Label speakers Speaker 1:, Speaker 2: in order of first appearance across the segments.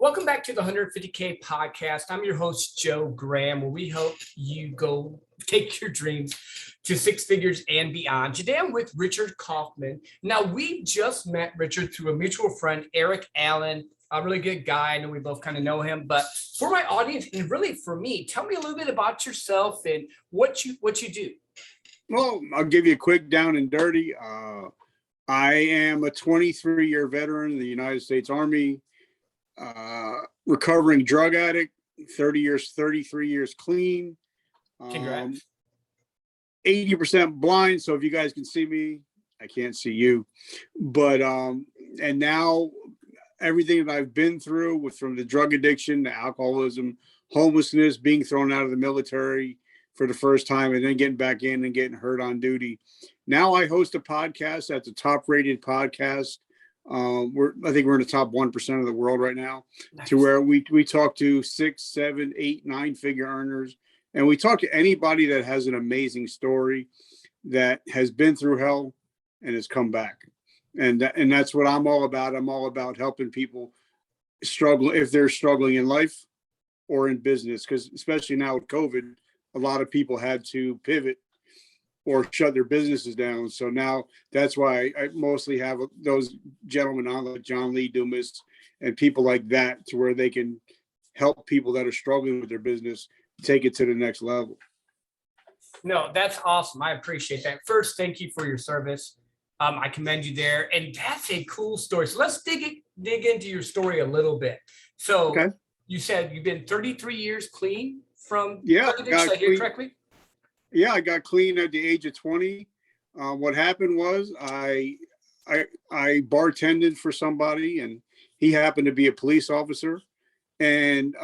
Speaker 1: Welcome back to the 150K podcast. I'm your host, Joe Graham, where we help you go take your dreams to six figures and beyond. Today, I'm with Richard Kaufman. Now, we just met Richard through a mutual friend, Eric Allen, a really good guy. I know we both kind of know him, but for my audience and really for me, tell me a little bit about yourself and what you do.
Speaker 2: Well, I'll give you a quick down and dirty. I am a 23-year veteran of the United States Army. Recovering drug addict, 33 years clean.
Speaker 1: Congrats.
Speaker 2: 80% blind. So if you guys can see me, I can't see you. But and now everything that I've been through from the drug addiction to alcoholism, homelessness, being thrown out of the military for the first time and then getting back in and getting hurt on duty. Now I host a podcast that's a top rated podcast. I think we're in the top 1% of the world right now. Nice. To where we talk to 6, 7, 8, 9 figure earners, and we talk to anybody that has an amazing story that has been through hell and has come back. And that's what I'm all about. I'm all about helping people struggle if they're struggling in life or in business, because especially now with COVID, a lot of people had to pivot or shut their businesses down. So now that's why I mostly have those gentlemen on, like John Lee Dumas and people like that, to where they can help people that are struggling with their business take it to the next level.
Speaker 1: No, that's awesome. I appreciate that. First, thank you for your service. I commend you there. And that's a cool story. So let's dig into your story a little bit. So okay. You said you've been 33 years clean from drug addiction. Did I hear correctly?
Speaker 2: Yeah, I got clean at the age of 20. What happened was I bartended for somebody, and he happened to be a police officer, and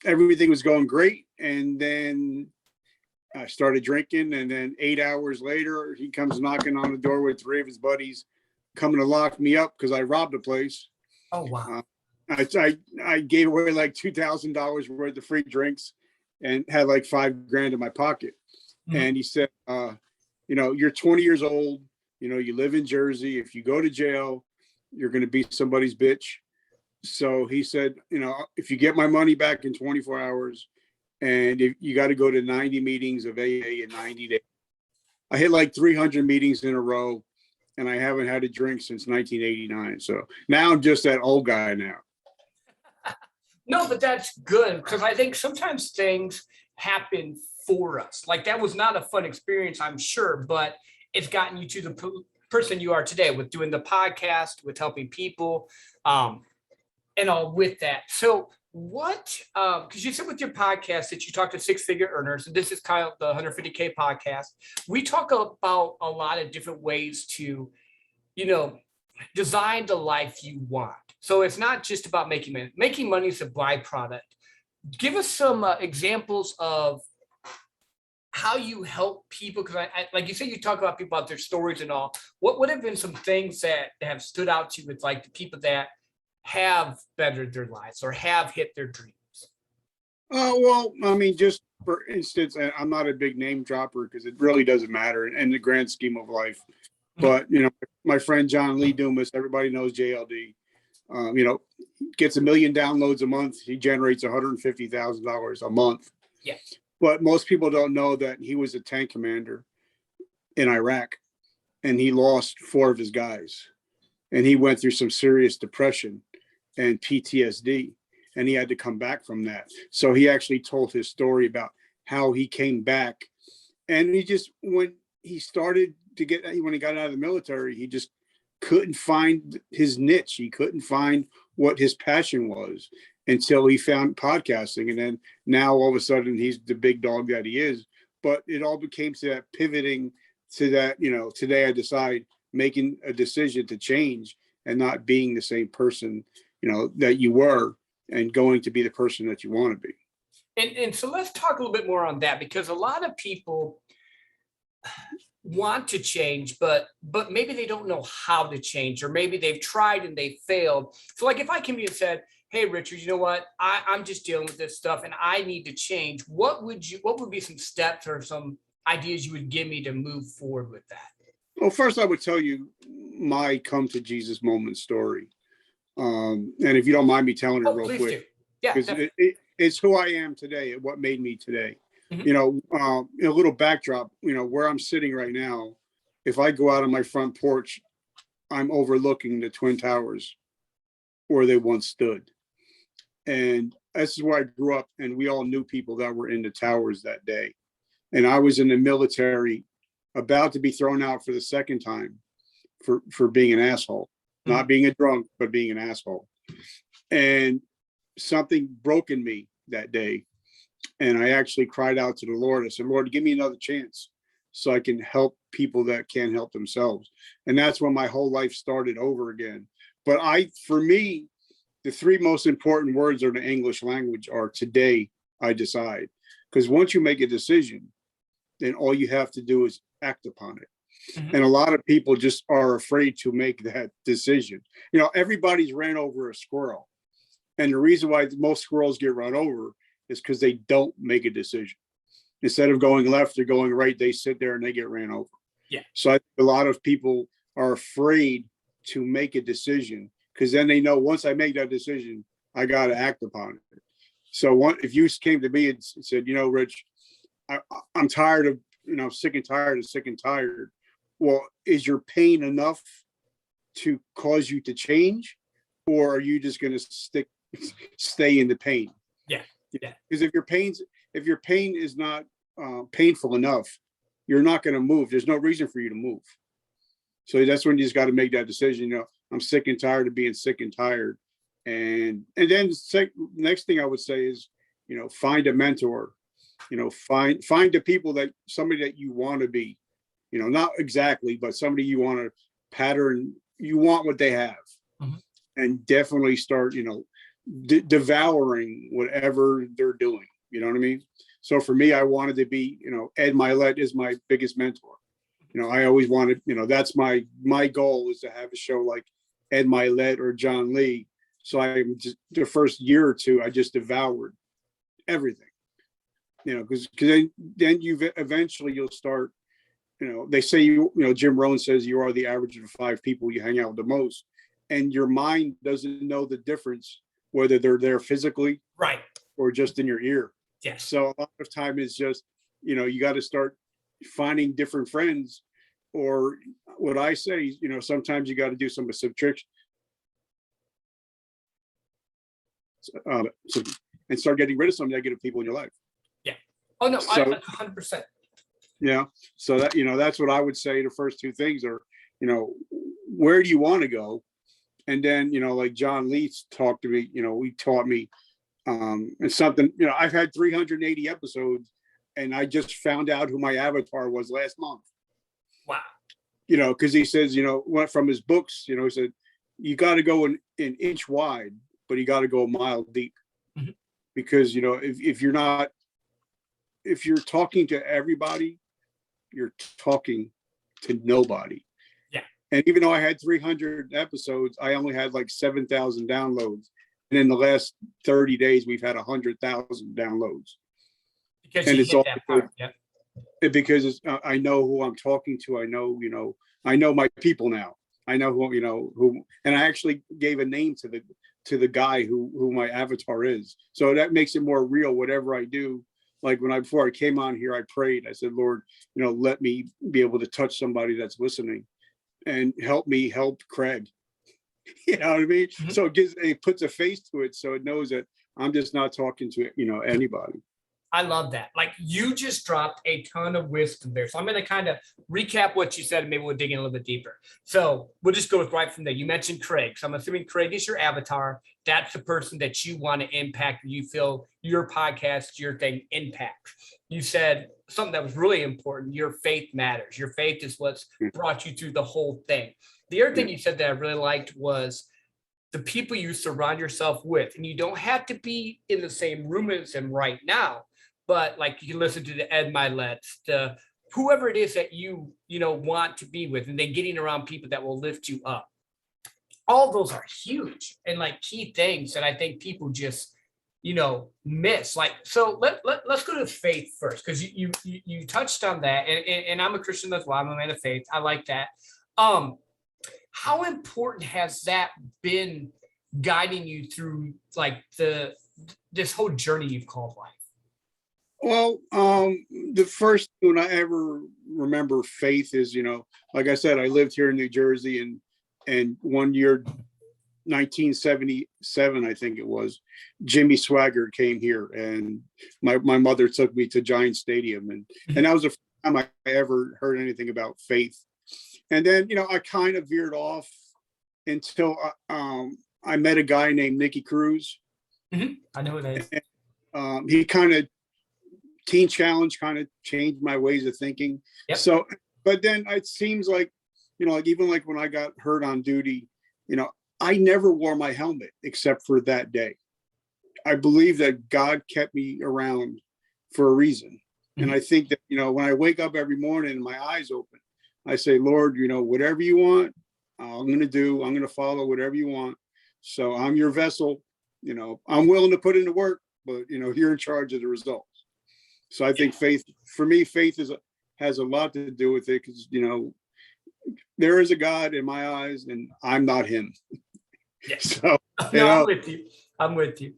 Speaker 2: everything was going great. And then I started drinking, and then 8 hours later, he comes knocking on the door with 3 of his buddies coming to lock me up because I robbed a place.
Speaker 1: Oh, wow.
Speaker 2: I gave away like $2,000 worth of free drinks and had like $5,000 in my pocket. Mm-hmm. And he said, you're 20 years old, you live in Jersey. If you go to jail, you're going to be somebody's bitch. So he said, if you get my money back in 24 hours and if you got to go to 90 meetings of AA in 90 days. I hit like 300 meetings in a row, and I haven't had a drink since 1989. So now I'm just that old guy now.
Speaker 1: No, but that's good, because I think sometimes things happen for us. Like, that was not a fun experience, I'm sure, but it's gotten you to the person you are today with doing the podcast, with helping people, and all with that. So what, because you said with your podcast that you talk to six-figure earners, and this is kind of the 150K podcast. We talk about a lot of different ways to, design the life you want. So it's not just about making money. Making money is a byproduct. Give us some examples of how you help people, because I like you said, you talk about people about their stories and all. What would have been some things that have stood out to you with like the people that have bettered their lives or have hit their dreams?
Speaker 2: Well, I mean, just for instance, I'm not a big name dropper because it really doesn't matter in the grand scheme of life. But, my friend John Lee Dumas, everybody knows JLD, gets 1 million downloads a month. He generates $150,000 a month.
Speaker 1: Yeah.
Speaker 2: But most people don't know that he was a tank commander in Iraq, and he lost 4 of his guys. And he went through some serious depression and PTSD, and he had to come back from that. So he actually told his story about how he came back. And when he got out of the military, he just couldn't find his niche. He couldn't find what his passion was until he found podcasting. And then now all of a sudden he's the big dog that he is. But it all became to that pivoting to that, today I decide making a decision to change and not being the same person, that you were, and going to be the person that you want to be.
Speaker 1: And so let's talk a little bit more on that, because a lot of people want to change, but maybe they don't know how to change, or maybe they've tried and they failed. So like if I came to you and said, hey, Richard, you know what? I'm just dealing with this stuff and I need to change. What would be some steps or some ideas you would give me to move forward with that?
Speaker 2: Well, first I would tell you my come to Jesus moment story. And if you don't mind me telling it real
Speaker 1: Please
Speaker 2: quick,
Speaker 1: do. Yeah,
Speaker 2: because it's who I am today and what made me today. A little backdrop, where I'm sitting right now, if I go out on my front porch, I'm overlooking the Twin Towers where they once stood. And this is where I grew up, and we all knew people that were in the towers that day. And I was in the military, about to be thrown out for the second time for being an asshole, not being a drunk, but being an asshole. And something broke in me that day. And I actually cried out to the Lord. I said, Lord, give me another chance so I can help people that can't help themselves. And that's when my whole life started over again. But for me, the three most important words in the English language are today I decide. Because once you make a decision, then all you have to do is act upon it. And a lot of people just are afraid to make that decision. Everybody's ran over a squirrel. And the reason why most squirrels get run over is because they don't make a decision. Instead of going left or going right, they sit there and they get ran over.
Speaker 1: Yeah.
Speaker 2: So I think a lot of people are afraid to make a decision, because then they know once I make that decision, I got to act upon it. So if you came to me and said, Rich, I'm tired of, sick and tired. Well, is your pain enough to cause you to change, or are you just going to stay in the pain?
Speaker 1: Yeah.
Speaker 2: Because if your pain is not painful enough, you're not going to move. There's no reason for you to move. So that's when you just got to make that decision. I'm sick and tired of being sick and tired. And then next thing I would say is, find a mentor. Find the people somebody that you want to be. Not exactly, but somebody you want to pattern. You want what they have, and definitely start, devouring whatever they're doing. You know what I mean? So for me, I wanted to be, Ed Milet is my biggest mentor. I always wanted, that's my goal is to have a show like Ed Milet or John Lee. So the first year or two, I just devoured everything, because then eventually you'll start, they say, Jim Rohn says you are the average of the 5 people you hang out with the most, and your mind doesn't know the difference, whether they're there physically
Speaker 1: right
Speaker 2: or just in your ear.
Speaker 1: Yes.
Speaker 2: So a lot of time is just, you got to start finding different friends, or what I say, sometimes you got to do some subtraction and start getting rid of some negative people in your life.
Speaker 1: Yeah. Oh no,
Speaker 2: So,
Speaker 1: 100%.
Speaker 2: Yeah. So that's what I would say. The first 2 things are, where do you want to go? And then, like John Lee talked to me, he taught me, and something, I've had 380 episodes, and I just found out who my avatar was last month.
Speaker 1: Wow.
Speaker 2: Because he says, went from his books, he said, you got to go an inch wide, but you got to go a mile deep. Because, if you're talking to everybody, you're talking to nobody.
Speaker 1: Yeah.
Speaker 2: And even though I had 300 episodes, I only had like 7,000 downloads. And in the last 30 days, we've had 100,000 downloads.
Speaker 1: Because
Speaker 2: and
Speaker 1: you
Speaker 2: it's
Speaker 1: hit
Speaker 2: all
Speaker 1: that part. Yeah.
Speaker 2: Because I know who I'm talking to. I know my people now. I know who, and I actually gave a name to the guy who my avatar is. So that makes it more real. Whatever I do, like before I came on here, I prayed. I said, Lord, let me be able to touch somebody that's listening, and help me help Craig. You know what I mean? So it puts a face to it, so it knows that I'm just not talking to anybody.
Speaker 1: I love that. Like, you just dropped a ton of wisdom there. So I'm going to kind of recap what you said, and maybe we'll dig in a little bit deeper. So we'll just go right from there. You mentioned Craig. So I'm assuming Craig is your avatar. That's the person that you want to impact. You feel your podcast, your thing impacts. You said something that was really important. Your faith matters. Your faith is what's brought you through the whole thing. The other thing you said that I really liked was the people you surround yourself with. And you don't have to be in the same room as them right now. But like, you can listen to the Ed Milets, the whoever it is that you want to be with, and then getting around people that will lift you up. All those are huge and like key things that I think people just miss. Like, so let's go to faith first, because you touched on that, and I'm a Christian as well. I'm a man of faith. I like that. How important has that been guiding you through like this whole journey you've called life?
Speaker 2: Well, the first one I ever remember faith is, like I said, I lived here in New Jersey, and one year, 1977, I think it was, Jimmy Swagger came here, and my mother took me to Giant Stadium, and that was the first time I ever heard anything about faith. And then, I kind of veered off until I met a guy named Nicky Cruz.
Speaker 1: I know who that is.
Speaker 2: He kind of Teen Challenge kind of changed my ways of thinking.
Speaker 1: Yep.
Speaker 2: So, but then it seems like, like even like when I got hurt on duty, I never wore my helmet except for that day. I believe that God kept me around for a reason. And I think that, when I wake up every morning and my eyes open, I say, Lord, whatever you want, I'm going to do. I'm going to follow whatever you want. So I'm your vessel. I'm willing to put in the work, but, you're in charge of the results. So I think faith, for me, faith has a lot to do with it because, there is a God in my eyes and I'm not him.
Speaker 1: Yes.
Speaker 2: So,
Speaker 1: no, I'm with you.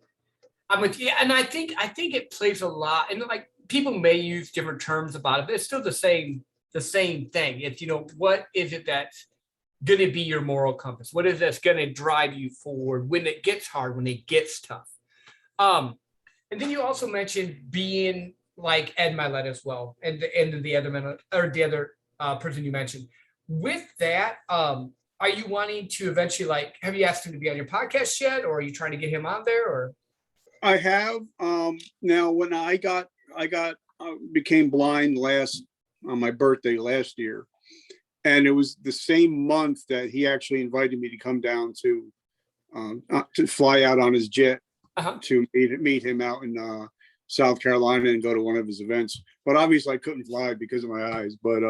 Speaker 1: And I think it plays a lot. And like people may use different terms about it, but it's still the same thing. It's, what is it that's going to be your moral compass? What is that's going to drive you forward when it gets hard, when it gets tough? And then you also mentioned being like Ed Milet as well, and the other person you mentioned. With that, are you wanting to eventually have you asked him to be on your podcast yet, or are you trying to get him on there? Or
Speaker 2: I have now. When I became blind on my birthday last year, and it was the same month that he actually invited me to come down to fly out on his jet to meet him out in South Carolina and go to one of his events. But obviously I couldn't fly because of my eyes, but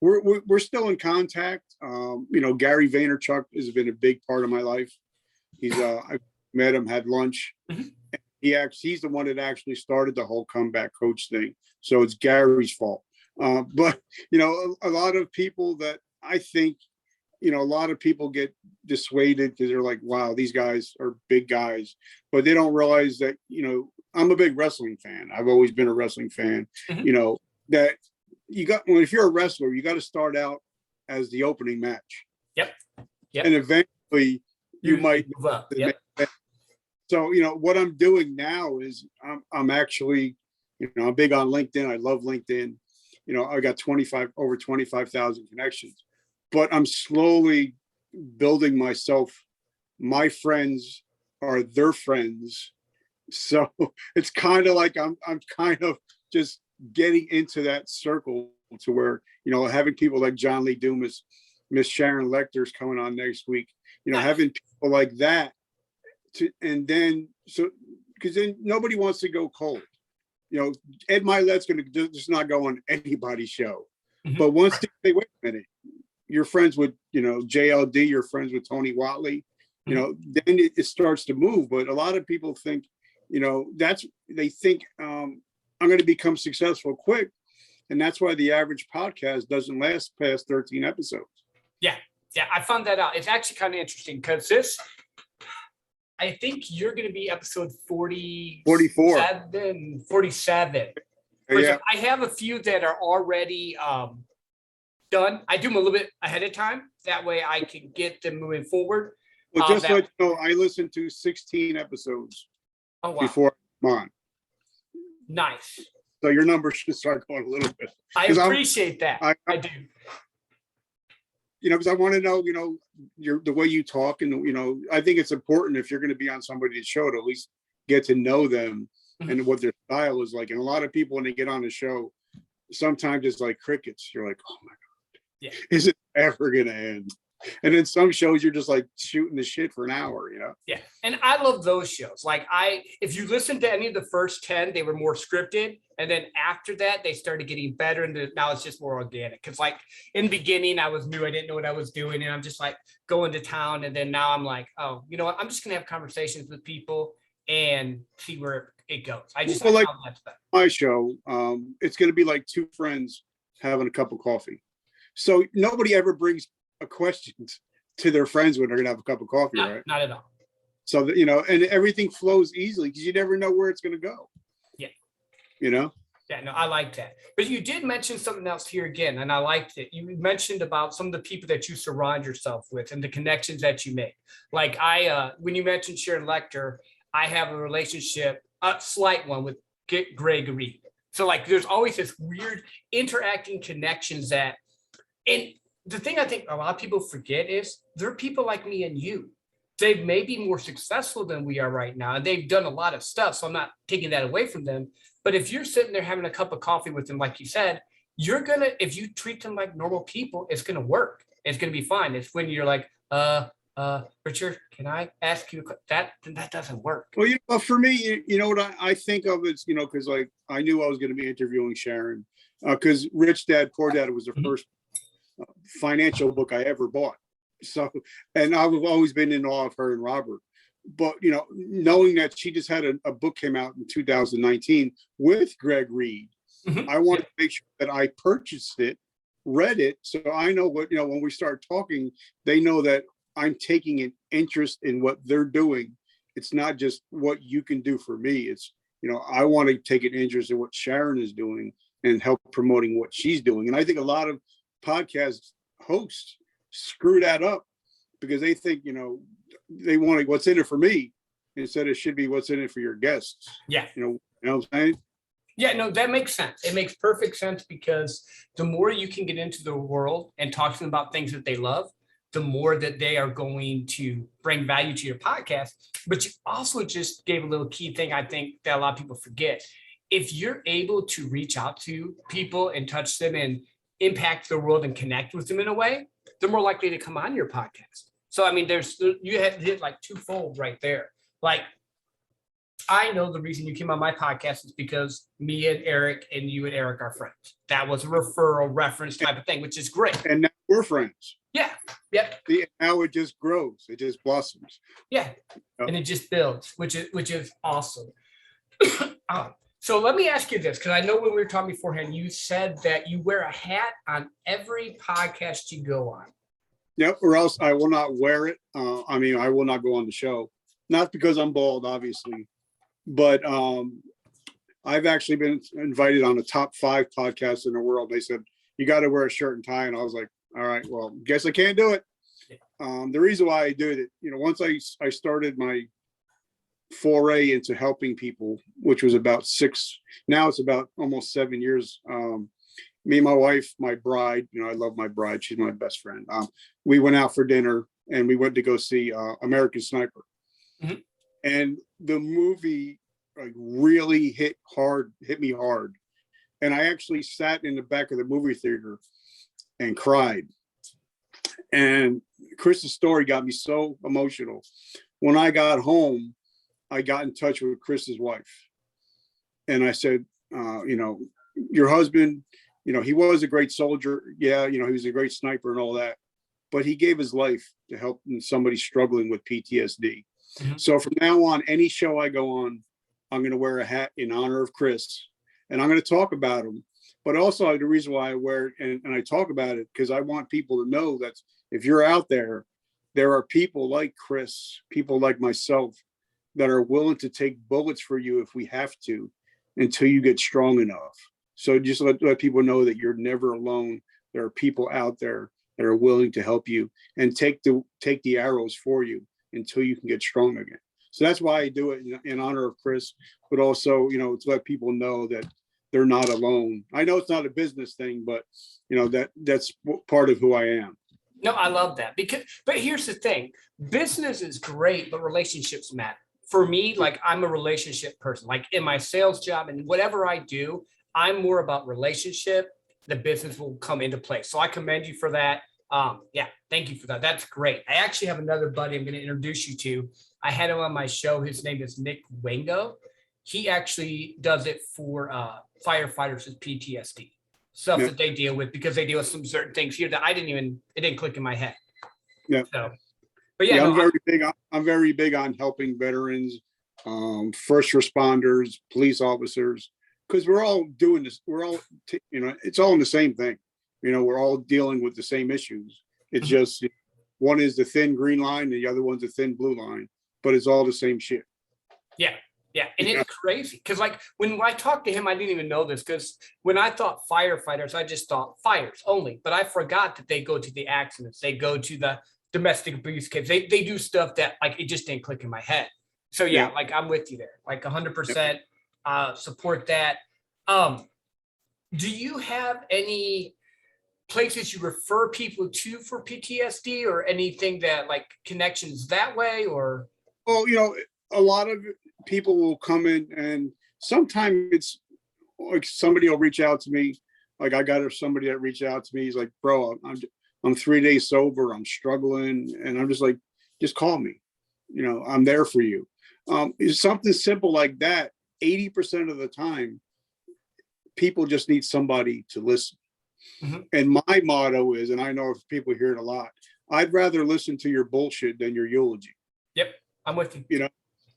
Speaker 2: we're still in contact. Gary Vaynerchuk has been a big part of my life. I met him, had lunch. He's the one that actually started the whole comeback coach thing. So it's Gary's fault. But a lot of people that I think, a lot of people get dissuaded because they're like, wow, these guys are big guys, but they don't realize that, I'm a big wrestling fan. I've always been a wrestling fan. That if you're a wrestler, you got to start out as the opening match.
Speaker 1: Yep.
Speaker 2: And eventually you might
Speaker 1: move up. Yep.
Speaker 2: So, what I'm doing now is I'm actually, I'm big on LinkedIn. I love LinkedIn. I got over 25,000 connections, but I'm slowly building myself. My friends are their friends. So it's kind of like I'm kind of just getting into that circle to where, having people like John Lee Dumas, Miss Sharon Lecter's coming on next week, having people like that because then nobody wants to go cold. Ed Milet's going to just not go on anybody's show. But once they say, wait a minute, you're friends with, JLD, you're friends with Tony Watley, then it starts to move. But a lot of people think, they think I'm going to become successful quick. And that's why the average podcast doesn't last past 13 episodes. Yeah,
Speaker 1: I found that out. It's actually kind of interesting because I think you're going to be episode
Speaker 2: 44.
Speaker 1: 47.
Speaker 2: Yeah.
Speaker 1: I have a few that are already done. I do them a little bit ahead of time. That way I can get them moving forward.
Speaker 2: Well, just so you know, I listened to 16 episodes before I'm on.
Speaker 1: Nice.
Speaker 2: So your numbers should start going a little bit.
Speaker 1: I appreciate that. I do.
Speaker 2: Because I want to know, the way you talk, and I think it's important if you're going to be on somebody's show to at least get to know them and what their style is like. And a lot of people, when they get on the show, sometimes it's like crickets. You're like, oh my God, is it ever going to end? And then some shows you're just like shooting the shit for an hour,
Speaker 1: Yeah. And I love those shows. Like if you listen to any of the first 10, they were more scripted. And then after that, they started getting better. And now it's just more organic. Cause like in the beginning, I was new. I didn't know what I was doing. And I'm just like going to town. And then now I'm like, oh, you know what? I'm just going to have conversations with people and see where it goes.
Speaker 2: Like my show, it's going to be like two friends having a cup of coffee. So nobody ever brings a question to their friends when they're going to have a cup of coffee, right?
Speaker 1: Not at all.
Speaker 2: So that, and everything flows easily because you never know where it's going to go.
Speaker 1: Yeah.
Speaker 2: Yeah,
Speaker 1: no, I like that. But you did mention something else here again, and I liked it. You mentioned about some of the people that you surround yourself with and the connections that you make. Like when you mentioned Sharon Lecter, I have a relationship, a slight one with Greg Reed. So like, there's always this weird interacting connections and the thing I think a lot of people forget is there are people like me and you. They may be more successful than we are right now, and they've done a lot of stuff. So I'm not taking that away from them. But if you're sitting there having a cup of coffee with them, like you said, if you treat them like normal people, it's gonna work. It's gonna be fine. It's when you're like, Richard, can I ask you that doesn't work.
Speaker 2: Well, for me, what I think of is, because like I knew I was going to be interviewing Sharon, because Rich Dad Poor Dad was the first financial book I ever bought. So, and I've always been in awe of her and Robert. But knowing that she just had a book came out in 2019 with Greg Reed, I wanted to make sure that I purchased it, read it, so I know what when we start talking, they know that I'm taking an interest in what they're doing. It's not just what you can do for me. It's I want to take an interest in what Sharon is doing and help promoting what she's doing. And I think a lot of podcast hosts screw that up because they think they want what's in it for me instead it should be what's in it for your guests.
Speaker 1: Yeah.
Speaker 2: You know what I'm saying?
Speaker 1: Yeah, no, that makes sense. It makes perfect sense because the more you can get into the world and talk to them about things that they love, the more that they are going to bring value to your podcast. But you also just gave a little key thing I think that a lot of people forget. If you're able to reach out to people and touch them and impact the world and connect with them in a way, they're more likely to come on your podcast. So, I mean, you had hit like twofold right there. Like, I know the reason you came on my podcast is because me and Eric and you and Eric are friends. That was a referral reference type of thing, which is great.
Speaker 2: And now we're friends.
Speaker 1: Yeah. Yep.
Speaker 2: Now it just grows. It just blossoms.
Speaker 1: Yeah. And it just builds, which is awesome. So let me ask you this, because I know when we were talking beforehand, you said that you wear a hat on every podcast you go on.
Speaker 2: Yep, or else I will not wear it. I will not go on the show. Not because I'm bald, obviously, but I've actually been invited on the top 5 podcasts in the world. They said, you got to wear a shirt and tie. And I was like, all right, well, guess I can't do it. The reason why I did it, once I started my foray into helping people, which was about 6, now it's about almost 7 years. Me and my wife, my bride, I love my bride. She's my best friend. We went out for dinner and we went to go see American Sniper. Mm-hmm. And the movie really hit me hard. And I actually sat in the back of the movie theater and cried. And Chris's story got me so emotional. When I got home, I got in touch with Chris's wife. And I said, your husband, he was a great soldier. Yeah, he was a great sniper and all that. But he gave his life to help somebody struggling with PTSD. Mm-hmm. So from now on, any show I go on, I'm going to wear a hat in honor of Chris. And I'm going to talk about him. But also the reason why I wear it and I talk about it, because I want people to know that if you're out there, there are people like Chris, people like myself, that are willing to take bullets for you if we have to, until you get strong enough. So just let people know that you're never alone. There are people out there that are willing to help you and take the arrows for you until you can get strong again. So that's why I do it in honor of Chris, but also, to let people know that they're not alone. I know it's not a business thing, but that's part of who I am.
Speaker 1: No, I love that but here's the thing, business is great, but relationships matter. For me, like I'm a relationship person, like in my sales job and whatever I do, I'm more about relationship. The business will come into place. So I commend you for that. Thank you for that. That's great. I actually have another buddy I'm going to introduce you to. I had him on my show. His name is Nick Wango. He actually does it for firefighters with PTSD, stuff that they deal with, because they deal with some certain things here that it didn't click in my head. Yeah. So, but
Speaker 2: I'm very big on helping veterans, first responders, police officers, because we're all doing this. We're all, it's all in the same thing. We're all dealing with the same issues. It's just one is the thin green line, and the other one's the thin blue line. but it's all the same shit.
Speaker 1: Yeah. Yeah. And it's crazy because like when I talked to him, I didn't even know this because when I thought firefighters, I just thought fires only, but I forgot that they go to the accidents. They go to the domestic abuse case. They do stuff that like, it just didn't click in my head. So yeah, like I'm with you there, like 100% support that. Do you have any places you refer people to for PTSD or anything that like connections that way or?
Speaker 2: Well, a lot of people will come in and sometimes it's like somebody will reach out to me. Like I got somebody that reached out to me. He's like, bro, I'm 3 days sober. I'm struggling. And I'm just like, just call me. I'm there for you. It's something simple like that. 80% of the time, people just need somebody to listen. Mm-hmm. And my motto is, and I know if people hear it a lot, I'd rather listen to your bullshit than your eulogy.
Speaker 1: Yep. I'm with you.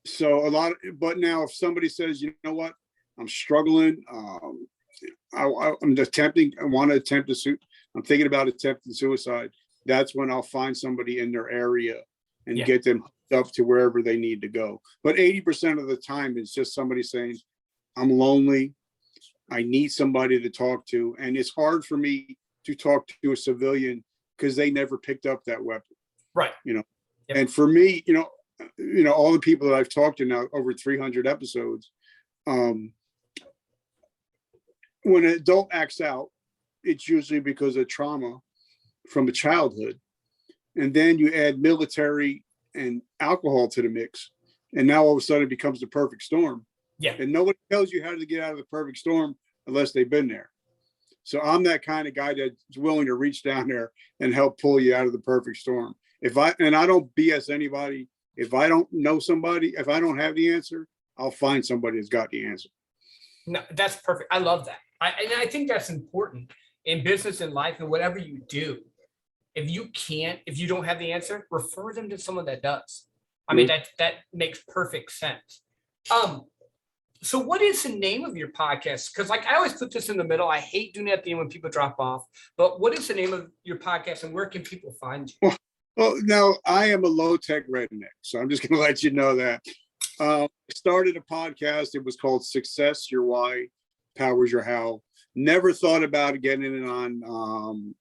Speaker 2: So but now if somebody says, you know what, I'm struggling. I want to attempt I'm thinking about attempting suicide. That's when I'll find somebody in their area and get them up to wherever they need to go. But 80% of the time, it's just somebody saying, I'm lonely. I need somebody to talk to. And it's hard for me to talk to a civilian because they never picked up that weapon.
Speaker 1: Right.
Speaker 2: And for me, all the people that I've talked to now, over 300 episodes, when an adult acts out, it's usually because of trauma from a childhood. And then you add military and alcohol to the mix. And now all of a sudden it becomes the perfect storm.
Speaker 1: Yeah.
Speaker 2: And nobody tells you how to get out of the perfect storm unless they've been there. So I'm that kind of guy that's willing to reach down there and help pull you out of the perfect storm. I don't BS anybody. If I don't know somebody, if I don't have the answer, I'll find somebody that's got the answer.
Speaker 1: No, that's perfect. I love that. I think that's important in business and life and whatever you do. If you don't have the answer, refer them to someone that does. I mean, that makes perfect sense. So what is the name of your podcast? Because like I always put this in the middle. I hate doing it at the end when people drop off. But what is the name of your podcast and where can people find you?
Speaker 2: Well, now I am a low-tech redneck, so I'm just going to let you know that. I started a podcast. It was called Success Your Why, Powers Your How. Never thought about getting it on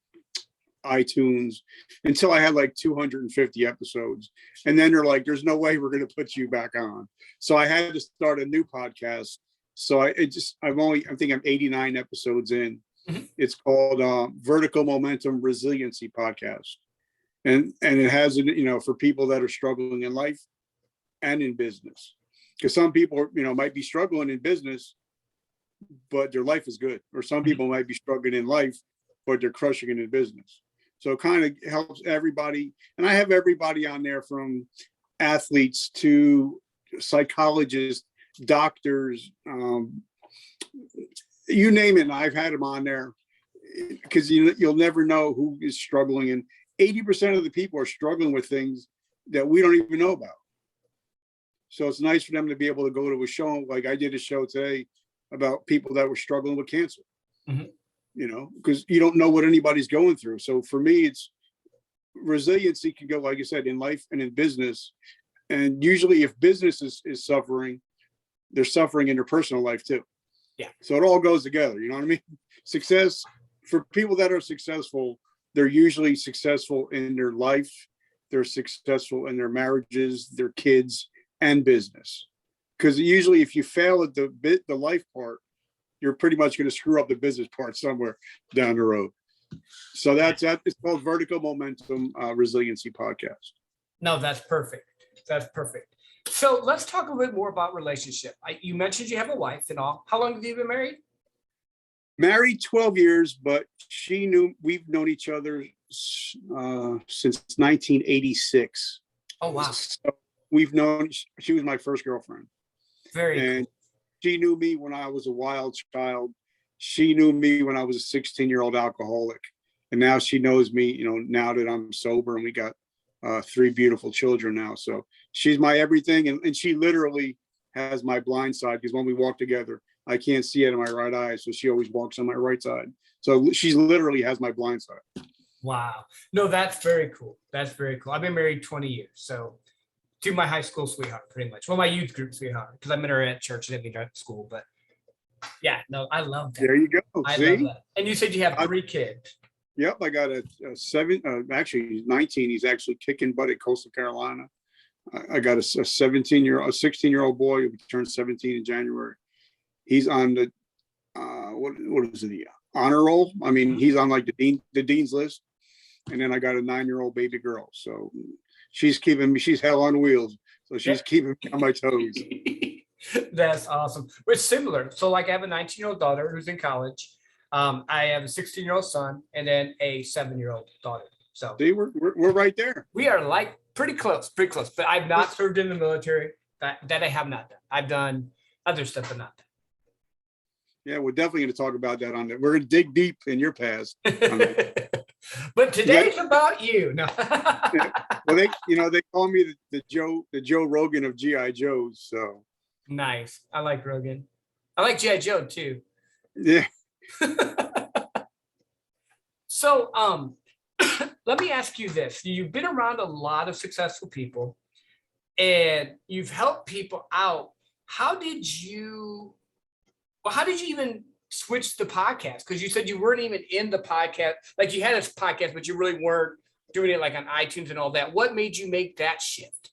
Speaker 2: iTunes until I had like 250 episodes. And then they're like, there's no way we're going to put you back on. So I had to start a new podcast. So I think I'm 89 episodes in. Mm-hmm. It's called Vertical Momentum Resiliency Podcast. And it has, for people that are struggling in life and in business, because some people, might be struggling in business, but their life is good. Or some people might be struggling in life, but they're crushing it in business. So it kind of helps everybody. And I have everybody on there from athletes to psychologists, doctors, you name it. And I've had them on there because you'll never know who is struggling. And 80% of the people are struggling with things that we don't even know about. So it's nice for them to be able to go to a show. Like I did a show today about people that were struggling with cancer. Mm-hmm. Because you don't know what anybody's going through. So for me, it's resiliency can go, like I said, in life and in business. And usually if business is suffering, they're suffering in their personal life too.
Speaker 1: Yeah.
Speaker 2: So it all goes together. You know what I mean? Success for people that are successful, they're usually successful in their life. They're successful in their marriages, their kids, and business. Because usually if you fail at the life part, you're pretty much going to screw up the business part somewhere down the road. So that's it's called Vertical Momentum Resiliency Podcast.
Speaker 1: No, that's perfect. That's perfect. So let's talk a little bit more about relationship. You mentioned you have a wife and all. How long have you been married?
Speaker 2: Married 12 years, but we've known each other since 1986.
Speaker 1: Oh, wow.
Speaker 2: So she was my first girlfriend.
Speaker 1: Very cool.
Speaker 2: She knew me when I was a wild child. She knew me when I was a 16-year-old alcoholic. And now she knows me, now that I'm sober and we got 3 beautiful children now. So she's my everything. And she literally has my blind side because when we walk together, I can't see it in my right eye. So she always walks on my right side. So she literally has my blind side.
Speaker 1: Wow. No, that's very cool. That's very cool. I've been married 20 years. So to my high school sweetheart, pretty much. Well, my youth group sweetheart, because I met her at church. I didn't meet her at school, but yeah, no, I love that.
Speaker 2: There you go.
Speaker 1: I
Speaker 2: See?
Speaker 1: love that. And you said you have 3 kids.
Speaker 2: Yep, I got a 7. Actually, he's 19. He's actually kicking butt at Coastal Carolina. I got a 17-year-old, a 16-year-old boy who turned 17 in January. He's on the what is it? The honor roll. I mean, he's on like the dean's list. And then I got a 9-year-old baby girl. So she's keeping me. She's hell on wheels. So she's keeping me on my toes.
Speaker 1: That's awesome. We're similar. So like I have a 19-year-old daughter who's in college. I have a 16-year-old son and then a 7-year-old daughter. So
Speaker 2: see, we're right there.
Speaker 1: We are like pretty close. But I've not served in the military. That I have not done. I've done other stuff, but not that.
Speaker 2: Yeah, we're definitely going to talk about that on that. We're going to dig deep in your past.
Speaker 1: But today's about you. No.
Speaker 2: Well, they call me the Joe Rogan of GI Joes. So
Speaker 1: nice. I like Rogan. I like GI Joe too.
Speaker 2: Yeah.
Speaker 1: So let me ask you this. You've been around a lot of successful people and you've helped people out. How did you even switch the podcast? Because you said you weren't even in the podcast. Like you had a podcast, but you really weren't doing it like on iTunes and all that. What made you make that shift?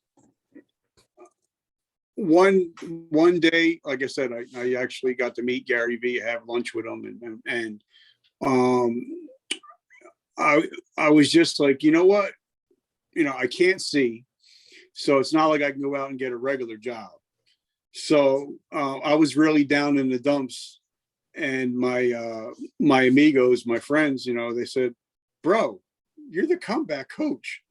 Speaker 2: One day, like I said, I actually got to meet Gary Vee, have lunch with him, and I was just like, you know what, I can't see, so it's not like I can go out and get a regular job. So I was really down in the dumps, and my amigos, my friends, they said, "Bro, you're the comeback coach.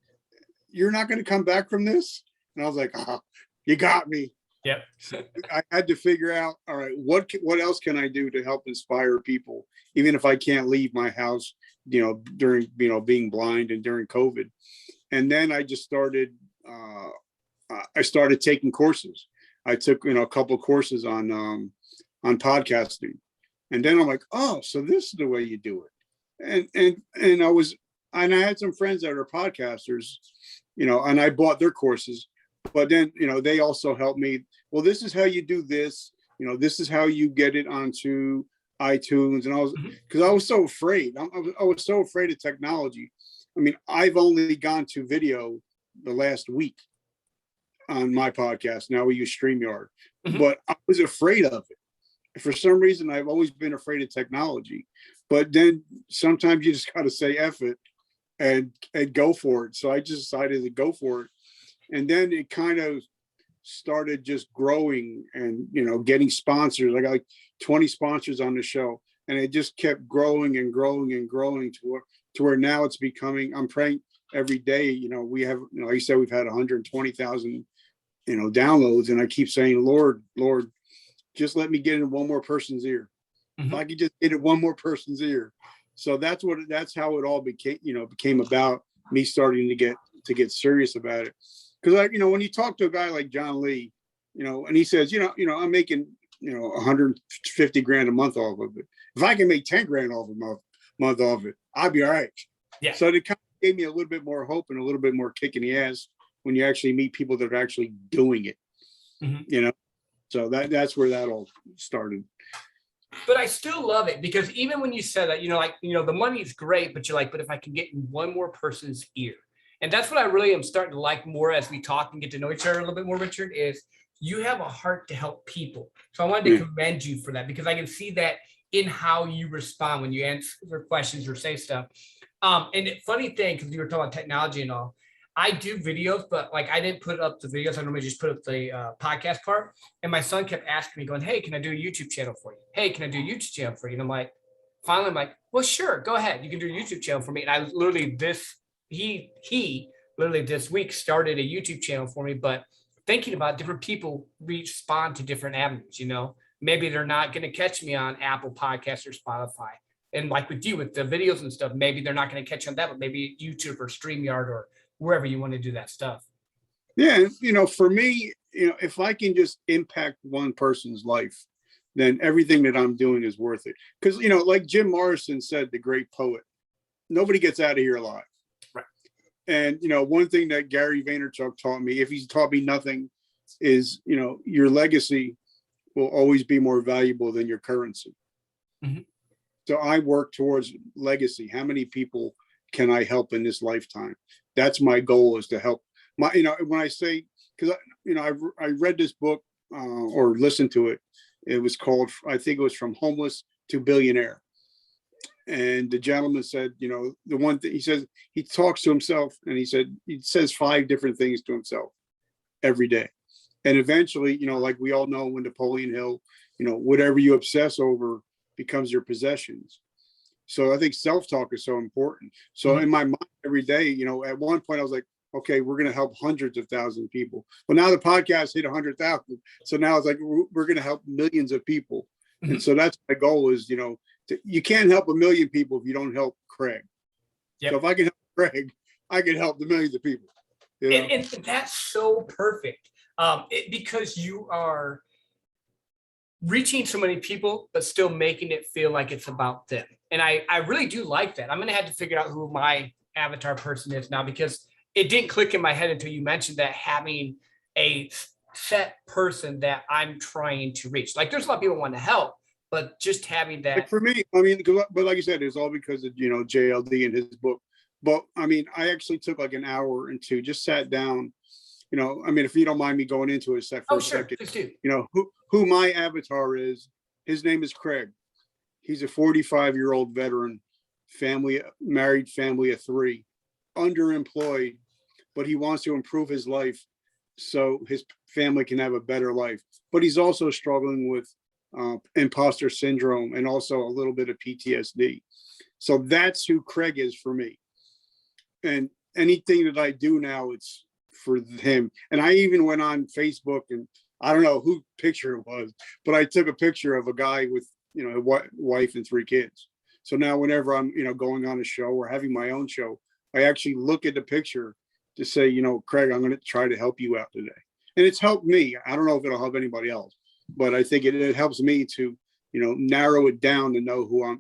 Speaker 2: You're not going to come back from this." And I was like, "Oh, you got me."
Speaker 1: Yep.
Speaker 2: So I had to figure out, all right, what else can I do to help inspire people, even if I can't leave my house, during being blind and during COVID. And then I just started. I started taking courses. I took a couple of courses on podcasting, and then I'm like, oh, so this is the way you do it. And I had some friends that are podcasters, and I bought their courses. But then, they also helped me. Well, this is how you do this. This is how you get it onto iTunes. And because I was so afraid. I was so afraid of technology. I mean, I've only gone to video the last week on my podcast. Now we use StreamYard, but I was afraid of it. For some reason, I've always been afraid of technology. But then sometimes you just got to say F it and go for it. So I just decided to go for it. And then it kind of started just growing and, getting sponsors. I got like 20 sponsors on the show, and it just kept growing and growing and growing to where now it's becoming, I'm praying every day, we have, like you said, we've had 120,000, downloads. And I keep saying, Lord, just let me get in one more person's ear. If I could just get in one more person's ear. So that's how it all became about me starting to get serious about it. Because when you talk to a guy like John Lee, and he says, I'm making, 150 grand a month off of it. If I can make 10 grand off a month off it, I'll be all right.
Speaker 1: Yeah.
Speaker 2: So it kind of gave me a little bit more hope and a little bit more kick in the ass when you actually meet people that are actually doing it. So that's where that all started.
Speaker 1: But I still love it because even when you said that, the money is great, but you're like, but if I can get in one more person's ear. And that's what I really am starting to like more as we talk and get to know each other a little bit more, Richard, is you have a heart to help people. So I wanted to commend you for that because I can see that in how you respond when you answer questions or say stuff. And the funny thing, because you were talking about technology and all, I do videos, but like I didn't put up the videos. I normally just put up the podcast part. And my son kept asking me going, hey, can I do a YouTube channel for you? Hey, can I do a YouTube channel for you? And I'm like, finally, I'm like, well, sure, go ahead. You can do a YouTube channel for me. And I literally he literally this week started a YouTube channel for me, but thinking about different people respond to different avenues, maybe they're not going to catch me on Apple Podcasts or Spotify. And like with you, with the videos and stuff, maybe they're not going to catch on that, but maybe YouTube or StreamYard or wherever you want to do that stuff.
Speaker 2: Yeah. For me, if I can just impact one person's life, then everything that I'm doing is worth it. Because, like Jim Morrison said, the great poet, nobody gets out of here alive.
Speaker 1: Right.
Speaker 2: And, one thing that Gary Vaynerchuk taught me, if he's taught me nothing, is, your legacy will always be more valuable than your currency.
Speaker 1: Mm-hmm.
Speaker 2: So I work towards legacy. How many people can I help in this lifetime? That's my goal, is to help when I say, because, I read this book or listened to it. It was called, I think it was From Homeless to Billionaire. And the gentleman said, the one thing he says, he talks to himself, and he says 5 different things to himself every day. And eventually, like we all know, when Napoleon Hill, whatever you obsess over becomes your possessions. So I think self-talk is so important. So in my mind every day, at one point I was like, okay, we're going to help hundreds of thousands of people. Well, now the podcast hit 100,000. So now it's like, we're going to help millions of people. And so that's my goal, is, you can't help a million people if you don't help Craig. Yep. So if I can help Craig, I can help the millions of people.
Speaker 1: And that's so perfect, because you are reaching so many people, but still making it feel like it's about them. And I really do like that. I'm going to have to figure out who my avatar person is now, because it didn't click in my head until you mentioned that, having a set person that I'm trying to reach. Like, there's a lot of people want to help, but just having that.
Speaker 2: Like for me, I mean, but like you said, it's all because of, JLD and his book. But I mean, I actually took like an hour and 2, just sat down, I mean, if you don't mind me going into it for a second,
Speaker 1: please do.
Speaker 2: Who my avatar is, his name is Craig. He's a 45-year-old veteran, married, family of 3, underemployed, but he wants to improve his life so his family can have a better life. But he's also struggling with imposter syndrome and also a little bit of PTSD. So that's who Craig is for me. And anything that I do now, it's for him. And I even went on Facebook, and I don't know who picture it was, but I took a picture of a guy with, a wife and 3 kids. So now whenever I'm, going on a show or having my own show, I actually look at the picture to say, Craig, I'm going to try to help you out today. And it's helped me. I don't know if it'll help anybody else, but I think it helps me to, narrow it down to know who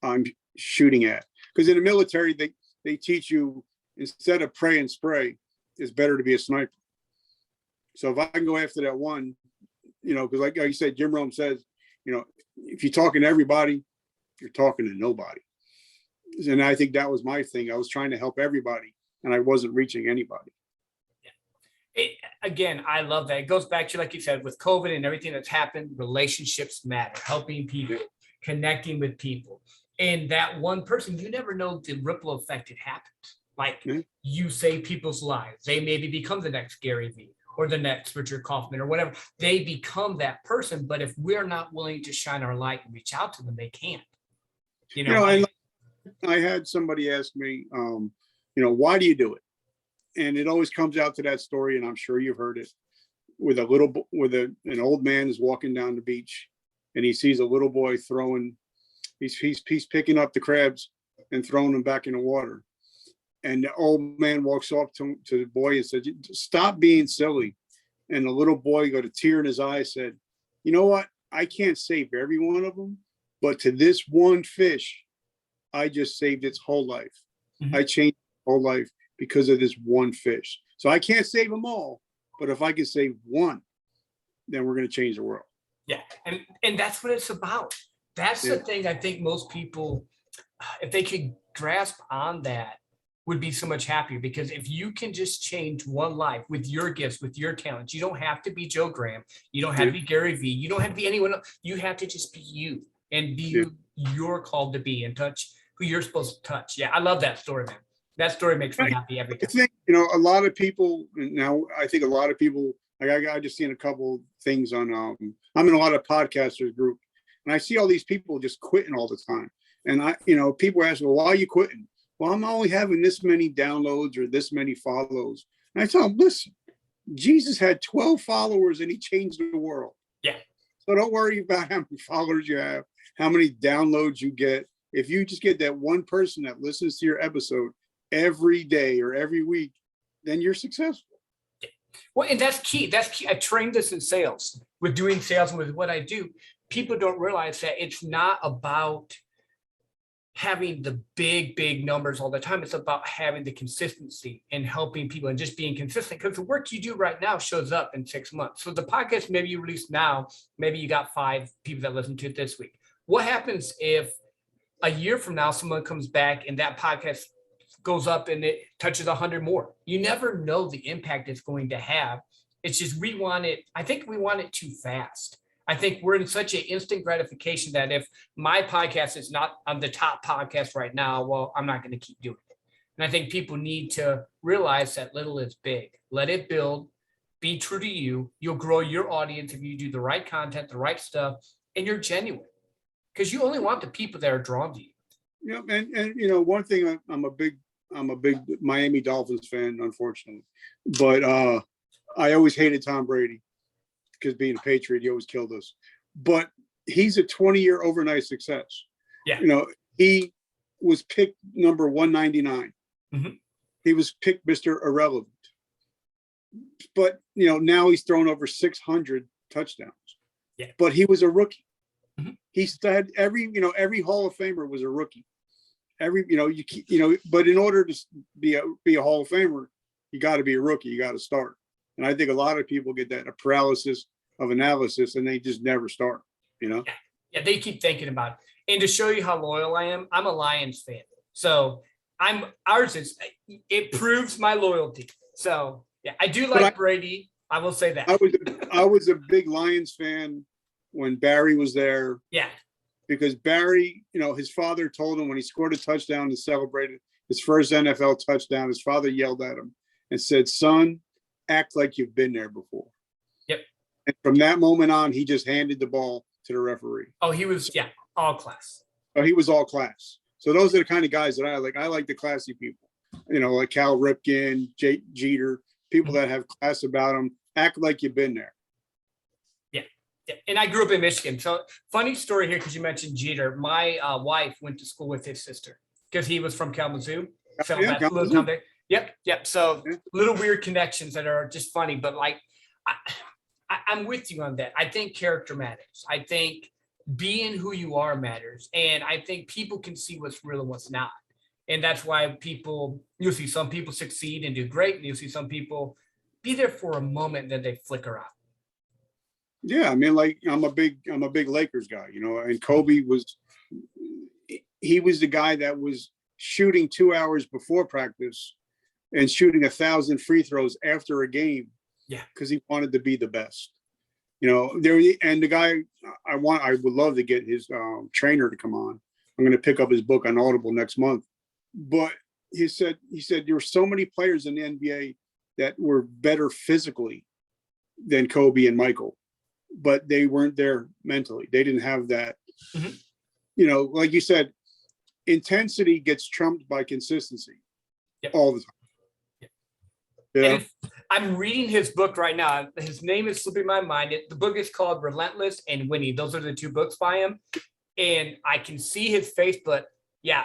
Speaker 2: I'm shooting at. Because in the military, they teach you, instead of pray and spray, it's better to be a sniper. So if I can go after that one, because like you said, Jim Rome says, if you're talking to everybody, you're talking to nobody. And I think that was my thing. I was trying to help everybody, and I wasn't reaching anybody.
Speaker 1: Again, I love that. It goes back to, like you said, with COVID and everything that's happened, relationships matter, helping people, connecting with people. And that one person, you never know the ripple effect it happens. Like, you save people's lives. They maybe become the next Gary Vee or the next Richard Kaufman or whatever. They become that person. But if we're not willing to shine our light and reach out to them, they can't.
Speaker 2: I had somebody ask me, why do you do it? And it always comes out to that story, and I'm sure you've heard it, with an old man is walking down the beach, and he sees a little boy he's picking up the crabs and throwing them back in the water. And the old man walks up to the boy and said, "Stop being silly." And the little boy got a tear in his eye, said, "You know what? I can't save every one of them, but to this one fish, I just saved its whole life. I changed its whole life because of this one fish. So I can't save them all, but if I can save one, then we're going to change the world."
Speaker 1: Yeah. And that's what it's about. That's the thing I think most people, if they could grasp on that, would be so much happier. Because if you can just change one life with your gifts, with your talents, you don't have to be Joe Graham. You don't have to be Gary Vee. You don't have to be anyone else. You have to just be you and be who you're called to be and touch who you're supposed to touch. Yeah, I love that story, man. That story makes me happy every time.
Speaker 2: I think, a lot of people now, I just seen a couple things on, I'm in a lot of podcasters group, and I see all these people just quitting all the time. And people ask, well, why are you quitting? Well, I'm only having this many downloads or this many follows. And I tell them, listen, Jesus had 12 followers and he changed the world.
Speaker 1: Yeah.
Speaker 2: So don't worry about how many followers you have, how many downloads you get. If you just get that one person that listens to your episode every day or every week, then you're successful.
Speaker 1: Well, and that's key. That's key. I trained this in sales, with doing sales and with what I do. People don't realize that it's not about having the big numbers all the time. It's about having the consistency and helping people and just being consistent, because the work you do right now shows up in 6 months. So the podcast maybe you release now, maybe you got 5 people that listen to it this week. What happens if a year from now someone comes back and that podcast goes up and it touches 100 more? You never know the impact it's going to have. It's just I think we want it too fast. I think we're in such an instant gratification that if my podcast is not on the top podcast right now, well, I'm not going to keep doing it. And I think people need to realize that little is big. Let it build. Be true to you. You'll grow your audience if you do the right content, the right stuff, and you're genuine. Because you only want the people that are drawn to you.
Speaker 2: Yeah, and one thing, I'm a big Miami Dolphins fan, unfortunately, but I always hated Tom Brady, because being a Patriot, he always killed us. But he's a 20-year overnight success.
Speaker 1: Yeah.
Speaker 2: He was picked number 199.
Speaker 1: Mm-hmm.
Speaker 2: He was picked Mr. Irrelevant. But, now he's thrown over 600 touchdowns.
Speaker 1: Yeah.
Speaker 2: But he was a rookie.
Speaker 1: Mm-hmm.
Speaker 2: He said every Hall of Famer was a rookie. But in order to be a Hall of Famer, you got to be a rookie. You got to start. And I think a lot of people get that paralysis of analysis, and they just never start,
Speaker 1: Yeah, they keep thinking about it. And to show you how loyal I am, I'm a Lions fan. So it proves my loyalty. So yeah, I do like Brady. I will say that.
Speaker 2: I was a big Lions fan when Barry was there.
Speaker 1: Yeah.
Speaker 2: Because Barry, his father told him when he scored a touchdown and celebrated his first NFL touchdown, his father yelled at him and said, "Son, act like you've been there before."
Speaker 1: Yep.
Speaker 2: And from that moment on, he just handed the ball to the referee.
Speaker 1: Oh, he was, all class.
Speaker 2: Oh, he was all class. So those are the kind of guys that I like. I like the classy people, like Cal Ripken, Jeter, people that have class about them. Act like you've been there.
Speaker 1: Yeah. And I grew up in Michigan. So funny story here, because you mentioned Jeter. My wife went to school with his sister, because he was from Kalamazoo. So Kalamazoo. Yep. So little weird connections that are just funny, but I'm with you on that. I think character matters. I think being who you are matters. And I think people can see what's real and what's not. And that's why you'll see some people succeed and do great. And you'll see some people be there for a moment, then they flicker out.
Speaker 2: Yeah. I mean, I'm a big Lakers guy, and Kobe he was the guy that was shooting 2 hours before practice and shooting 1,000 free throws after a game.
Speaker 1: Yeah.
Speaker 2: Because he wanted to be the best. And the guy I would love to get his trainer to come on. I'm going to pick up his book on Audible next month. But he said there were so many players in the NBA that were better physically than Kobe and Michael, but they weren't there mentally. They didn't have that. Mm-hmm. Like you said, intensity gets trumped by consistency all the time. Yeah.
Speaker 1: I'm reading his book right now. His name is slipping my mind. The book is called Relentless and Winning. Those are the 2 books by him. And I can see his face, but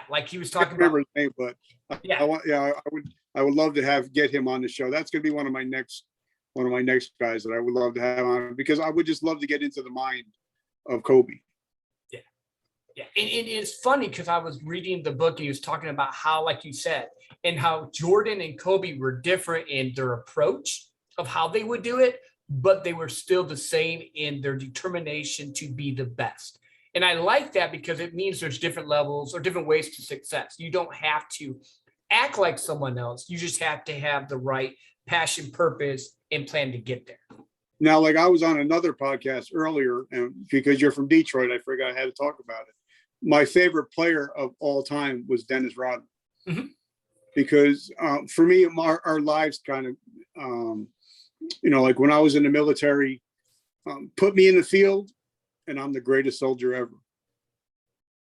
Speaker 1: like he was talking about.
Speaker 2: His name, but I would love to get him on the show. That's going to be one of my next guys that I would love to have on, because I would just love to get into the mind of Kobe.
Speaker 1: Yeah. And it's funny, because I was reading the book and he was talking about how, like you said, and how Jordan and Kobe were different in their approach of how they would do it, but they were still the same in their determination to be the best. And I like that, because it means there's different levels or different ways to success. You don't have to act like someone else. You just have to have the right passion, purpose, and plan to get there.
Speaker 2: Now, like I was on another podcast earlier, and because you're from Detroit, I forgot I had to talk about it. My favorite player of all time was Dennis Rodman. Mm-hmm. Because for me, our lives kind of, like when I was in the military, put me in the field and I'm the greatest soldier ever.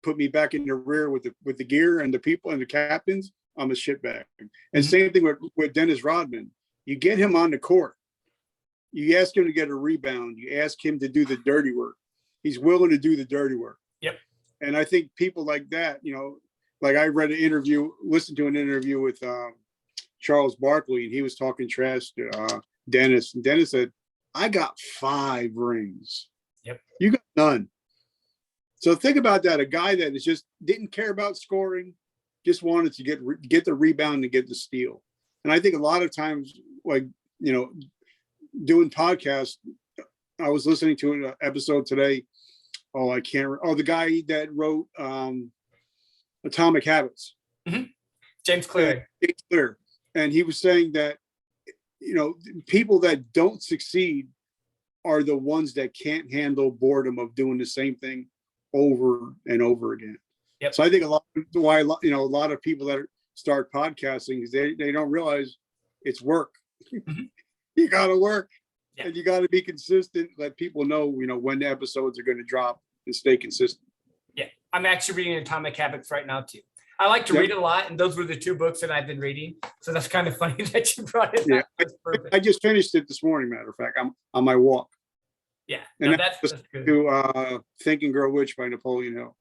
Speaker 2: Put me back in the rear with the gear and the people and the captains, I'm a shitbag. And mm-hmm. Same thing with Dennis Rodman. You get him on the court. You ask him to get a rebound. You ask him to do the dirty work. He's willing to do the dirty work.
Speaker 1: Yep.
Speaker 2: And I think people like that, like I listened to an interview with Charles Barkley, and he was talking trash to Dennis. And Dennis said, "I got 5 rings.
Speaker 1: Yep.
Speaker 2: You got none." So think about that. A guy that is just didn't care about scoring, just wanted to get the rebound and get the steal. And I think a lot of times, like, doing podcasts, I was listening to an episode today. Oh, I can't. The guy that wrote Atomic Habits.
Speaker 1: Mm-hmm. James Clear.
Speaker 2: And he was saying that, people that don't succeed are the ones that can't handle boredom of doing the same thing over and over again.
Speaker 1: Yep.
Speaker 2: So I think a lot of people that start podcasting is they don't realize it's work.
Speaker 1: Mm-hmm.
Speaker 2: You got to work,
Speaker 1: yeah.
Speaker 2: And you got to be consistent. Let people know, when the episodes are going to drop, and stay consistent.
Speaker 1: Yeah, I'm actually reading Atomic Habits right now too. I like to read a lot, and those were the 2 books that I've been reading. So that's kind of funny that you brought it up.
Speaker 2: Yeah, I just finished it this morning. Matter of fact, I'm on my walk.
Speaker 1: Yeah,
Speaker 2: and
Speaker 1: that's good.
Speaker 2: To Think and Grow Rich by Napoleon Hill.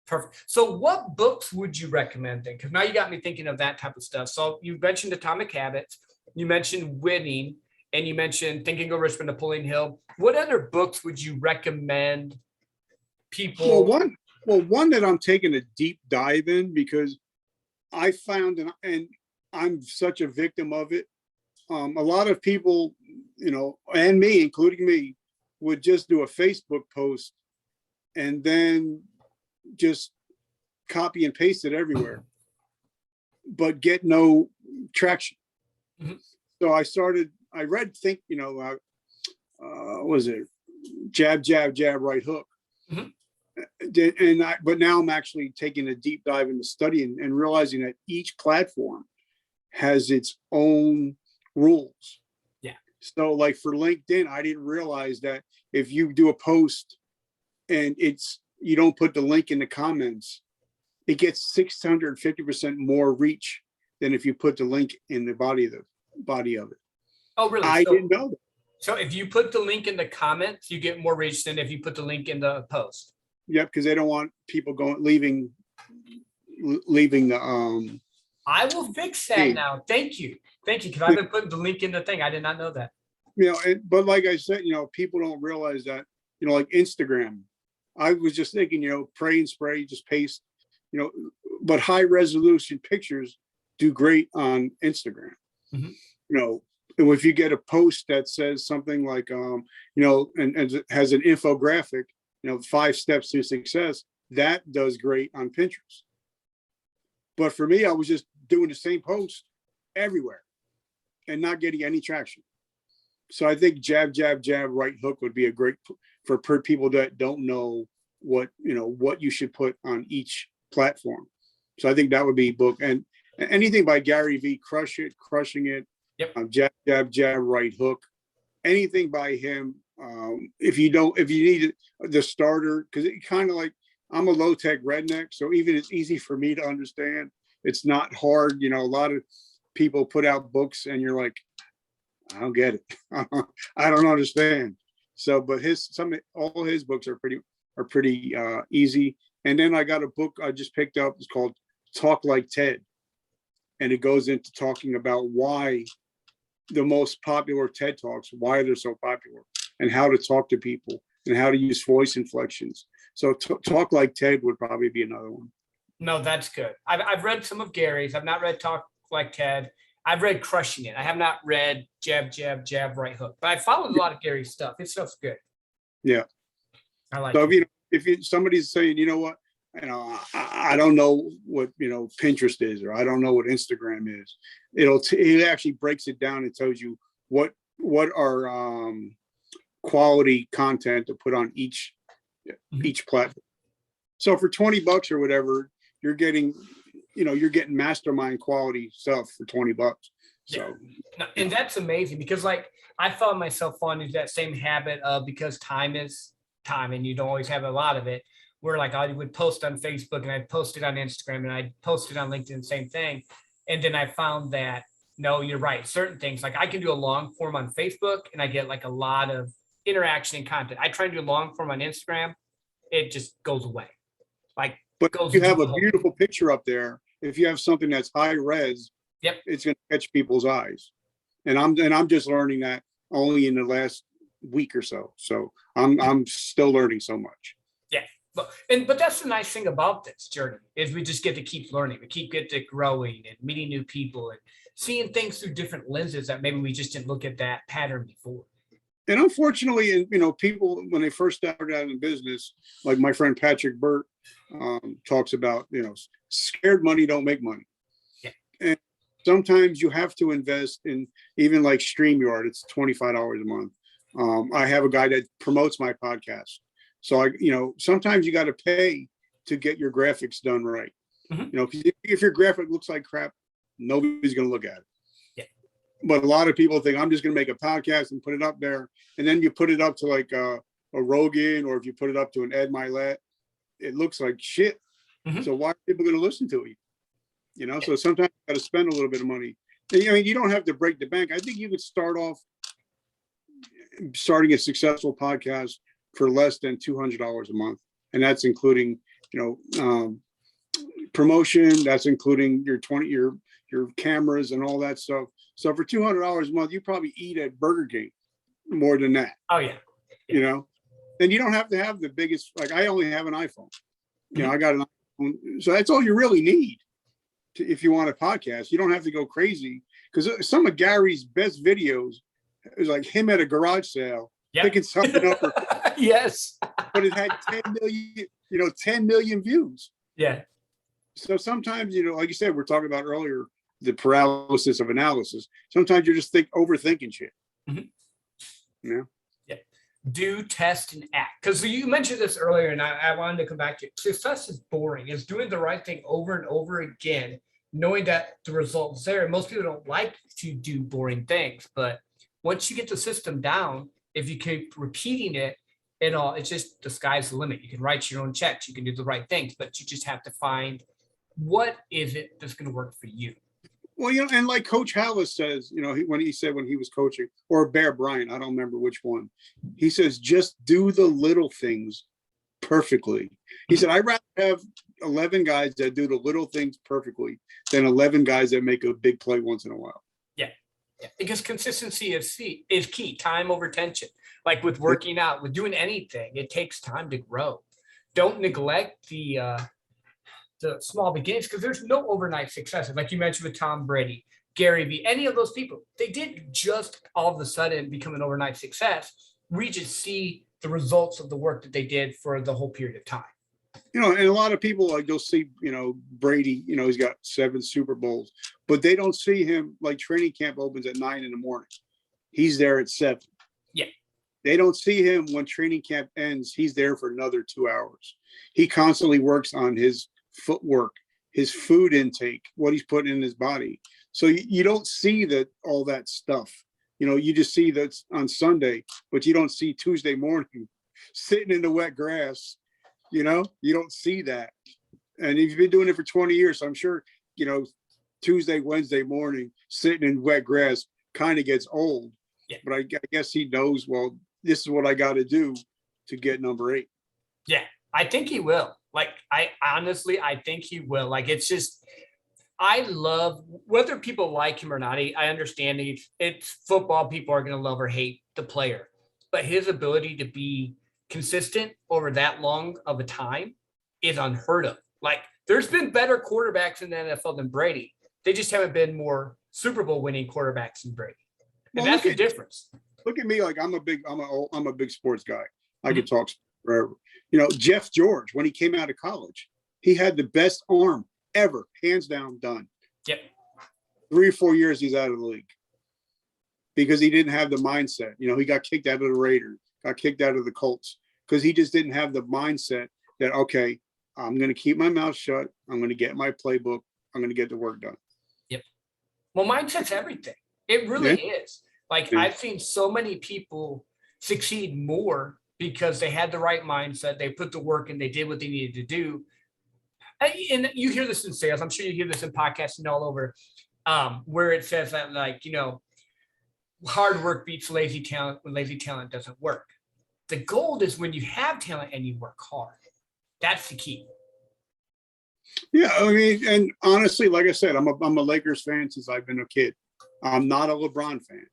Speaker 1: Perfect. So what books would you recommend then? Because now you got me thinking of that type of stuff. So you mentioned Atomic Habits, you mentioned Winning, and you mentioned Think and Grow Rich by Napoleon Hill. What other books would you recommend people?
Speaker 2: One that I'm taking a deep dive in because I found, and I'm such a victim of it. A lot of people, and me, including me, would just do a Facebook post and then just copy and paste it everywhere, but get no traction.
Speaker 1: Mm-hmm.
Speaker 2: So I read was it Jab, Jab, Jab, Right Hook.
Speaker 1: Mm-hmm.
Speaker 2: But now I'm actually taking a deep dive into studying and realizing that each platform has its own rules.
Speaker 1: Yeah.
Speaker 2: So like for LinkedIn, I didn't realize that if you do a post and you don't put the link in the comments, it gets 650% more reach than if you put the link in the body of it.
Speaker 1: Oh, really?
Speaker 2: I didn't know that.
Speaker 1: So if you put the link in the comments, you get more reach than if you put the link in the post.
Speaker 2: Yep, because they don't want people leaving the
Speaker 1: I will fix that now. Thank you, because I've been putting the link in the thing. I did not know that.
Speaker 2: But like I said, people don't realize that, like Instagram. I was just thinking, pray and spray, just paste, but high resolution pictures do great on Instagram.
Speaker 1: Mm-hmm.
Speaker 2: If you get a post that says something like, and it has an infographic, 5 steps to success, that does great on Pinterest. But for me, I was just doing the same post everywhere and not getting any traction. So I think Jab, Jab, Jab, Right Hook would be a great for people that don't know what you should put on each platform. So I think that would be a book. And anything by Gary V, Crushing It,
Speaker 1: yep.
Speaker 2: Jab, Jab, Jab, Right Hook, anything by him. If you need the starter, because it kind of like, I'm a low tech redneck, so even it's easy for me to understand. It's not hard. A lot of people put out books and you're like, I don't get it. I don't understand. So, but all his books are pretty easy. And then I got a book I just picked up. It's called Talk Like Ted. And it goes into talking about why the most popular TED Talks, why they're so popular, and how to talk to people and how to use voice inflections. So Talk Like Ted would probably be another one.
Speaker 1: No, that's good. I've read some of Gary's. I've not read Talk Like Ted. I've read Crushing It. I have not read Jab, Jab, Jab, Right Hook. But I followed a lot of Gary's stuff. His stuff's good.
Speaker 2: Yeah.
Speaker 1: I like
Speaker 2: so
Speaker 1: it.
Speaker 2: If somebody's saying, what, I don't know what, Pinterest is, or I don't know what Instagram is, it actually breaks it down and tells you what are quality content to put on each platform. So for $20 or whatever, you're getting mastermind quality stuff for $20. So,
Speaker 1: yeah. And that's amazing because I found myself falling into that same habit of, because time is time and you don't always have a lot of it, where I would post on Facebook and I'd post it on Instagram and I'd post it on LinkedIn, same thing. And then I found that, no, you're right. Certain things, I can do a long form on Facebook and I get a lot of interaction and content. I try to do long form on Instagram. It just goes away.
Speaker 2: But if you have a beautiful picture up there, if you have something that's high res,
Speaker 1: yep,
Speaker 2: it's going to catch people's eyes. And I'm just learning that only in the last week or so. So I'm still learning so much.
Speaker 1: Yeah. But that's the nice thing about this journey is we just get to keep learning. We get to growing and meeting new people and seeing things through different lenses that maybe we just didn't look at that pattern before.
Speaker 2: And unfortunately, people, when they first started out in business, like my friend Patrick Burt talks about, scared money don't make money.
Speaker 1: Yeah.
Speaker 2: And sometimes you have to invest in, even like StreamYard, it's $25 a month. I have a guy that promotes my podcast. So sometimes you got to pay to get your graphics done right.
Speaker 1: Mm-hmm.
Speaker 2: If your graphic looks like crap, nobody's going to look at it.
Speaker 1: Yeah.
Speaker 2: But a lot of people think I'm just going to make a podcast and put it up there. And then you put it up to like a Rogan, or if you put it up to an Ed Milet, it looks like shit.
Speaker 1: Mm-hmm.
Speaker 2: So why are people going to listen to you? So sometimes you got to spend a little bit of money. You don't have to break the bank. I think you could start off starting a successful podcast for less than $200 a month. And that's including, promotion, that's including your cameras and all that stuff. So for $200 a month, you probably eat at Burger King more than that.
Speaker 1: Oh yeah.
Speaker 2: And you don't have to have the biggest, like I only have an iPhone.
Speaker 1: Mm-hmm.
Speaker 2: I got an iPhone. So that's all you really need if you want a podcast. You don't have to go crazy, because some of Gary's best videos is like him at a garage sale, picking something up.
Speaker 1: Yes.
Speaker 2: But it had 10 million views.
Speaker 1: Yeah.
Speaker 2: So sometimes, like you said, we're talking about earlier, the paralysis of analysis. Sometimes you're just overthinking shit.
Speaker 1: Mm-hmm. Yeah. Do, test, and act. Because you mentioned this earlier, and I wanted to come back to it. Success is boring. It's doing the right thing over and over again, knowing that the result's there. Most people don't like to do boring things, but once you get the system down, if you keep repeating it, it's just the sky's the limit. You can write your own checks, you can do the right things, but you just have to find what is it that's going to work for you.
Speaker 2: Well, and like Coach Hallis says, when he was coaching, or Bear Bryant, I don't remember which one, he says, just do the little things perfectly. He said, I'd rather have 11 guys that do the little things perfectly than 11 guys that make a big play once in a while.
Speaker 1: Yeah. Because consistency is key, time over tension. Like with working out, with doing anything, it takes time to grow. Don't neglect the small beginnings, because there's no overnight successes. Like you mentioned with Tom Brady, Gary Vee, any of those people, they didn't just all of a sudden become an overnight success. We just see the results of the work that they did for the whole period of time.
Speaker 2: And a lot of people, like, you'll see, Brady, he's got 7 Super Bowls, but they don't see him, like, training camp opens at 9 a.m. He's there at 7.
Speaker 1: Yeah.
Speaker 2: They don't see him when training camp ends. He's there for another 2 hours. He constantly works on his footwork, his food intake, what he's putting in his body. So you don't see all that stuff. You just see that on Sunday, but you don't see Tuesday morning sitting in the wet grass. You don't see that. And if you've been doing it for 20 years, I'm sure, Tuesday, Wednesday morning, sitting in wet grass kind of gets old.
Speaker 1: Yeah.
Speaker 2: But I guess he knows, well, this is what I got to do to get number 8.
Speaker 1: Yeah, I think he will. Like, I think he will. Like, it's just, I love, whether people like him or not, I understand it's football. People are going to love or hate the player. But his ability to be consistent over that long of a time is unheard of. Like, there's been better quarterbacks in the NFL than Brady. They just haven't been more Super Bowl winning quarterbacks than Brady. And that's the difference.
Speaker 2: Look at me. Like, I'm a big sports guy. I could talk forever. Jeff George, when he came out of college, he had the best arm ever, hands down, done.
Speaker 1: Yep.
Speaker 2: 3 or 4 years he's out of the league because he didn't have the mindset. He got kicked out of the Raiders, got kicked out of the Colts, because he just didn't have the mindset that, okay, I'm going to keep my mouth shut. I'm going to get my playbook. I'm going to get the work done.
Speaker 1: Yep. Well, mindset's everything. It really is. Like, I've seen so many people succeed more because they had the right mindset. They put the work in, they did what they needed to do. And you hear this in sales. I'm sure you hear this in podcasting all over, where it says that, like, hard work beats lazy talent when lazy talent doesn't work. The gold is when you have talent and you work hard. That's the key.
Speaker 2: Yeah, and honestly, like I said, I'm a Lakers fan since I've been a kid. I'm not a LeBron fan.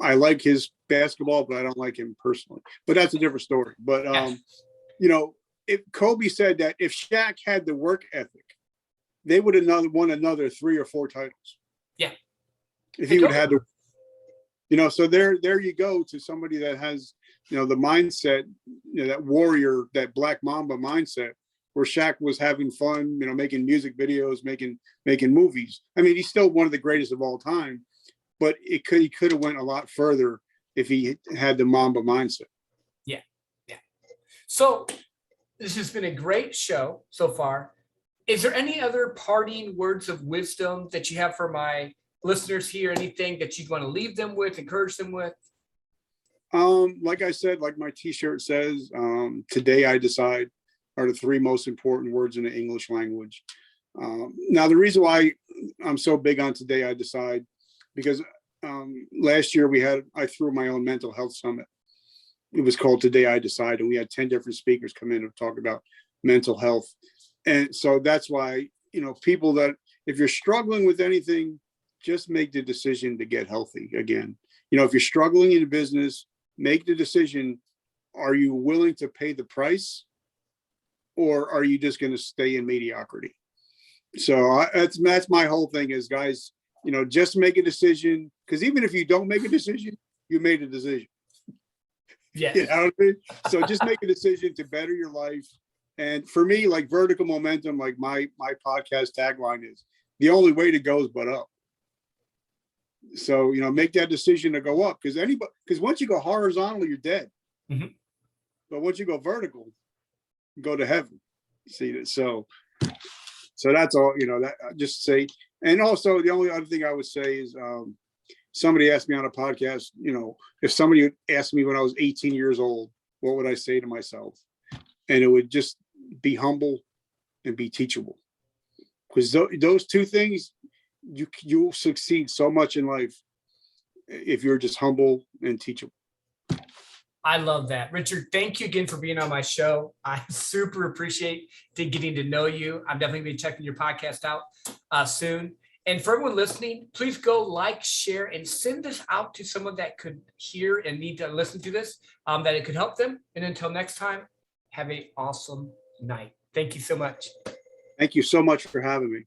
Speaker 2: I like his basketball, but I don't like him personally. But that's a different story. But if Kobe said that if Shaq had the work ethic, they would have won another 3 or 4 titles.
Speaker 1: Yeah.
Speaker 2: If he would have had to, so there you go to somebody that has, the mindset, that warrior, that Black Mamba mindset, where Shaq was having fun, making music videos, making movies. I mean, he's still one of the greatest of all time, but he could have went a lot further if he had the Mamba mindset.
Speaker 1: Yeah. Yeah. So this has been a great show so far. Is there any other parting words of wisdom that you have for my listeners here? Anything that you'd want to leave them with, encourage them with?
Speaker 2: Like I said, like my t-shirt says, today I decide are the 3 most important words in the English language. Now, the reason why I'm so big on today I decide, because last year I threw my own mental health summit. It was called Today I Decide, and we had 10 different speakers come in and talk about mental health. And so that's why, people that, if you're struggling with anything, just make the decision to get healthy again. If you're struggling in business, make the decision. Are you willing to pay the price, or are you just going to stay in mediocrity? So that's my whole thing is, guys, just make a decision, because even if you don't make a decision, you made a decision.
Speaker 1: Yeah.
Speaker 2: You know what I mean? So just make a decision to better your life. And for me, like vertical momentum, like my podcast tagline is, the only way to go is but up. So, make that decision to go up, because once you go horizontal, you're dead.
Speaker 1: Mm-hmm.
Speaker 2: But once you go vertical, you go to heaven. See, so that's all, that I just say. And also the only other thing I would say is, somebody asked me on a podcast, if somebody asked me when I was 18 years old, what would I say to myself? And it would just be humble and be teachable. Because those 2 things, you'll succeed so much in life if you're just humble and teachable.
Speaker 1: I love that. Richard, thank you again for being on my show. I super appreciate getting to know you. I'm definitely going to be checking your podcast out soon. And for everyone listening, please go like, share, and send this out to someone that could hear and need to listen to this, that it could help them. And until next time, have an awesome night. Thank you so much.
Speaker 2: Thank you so much for having me.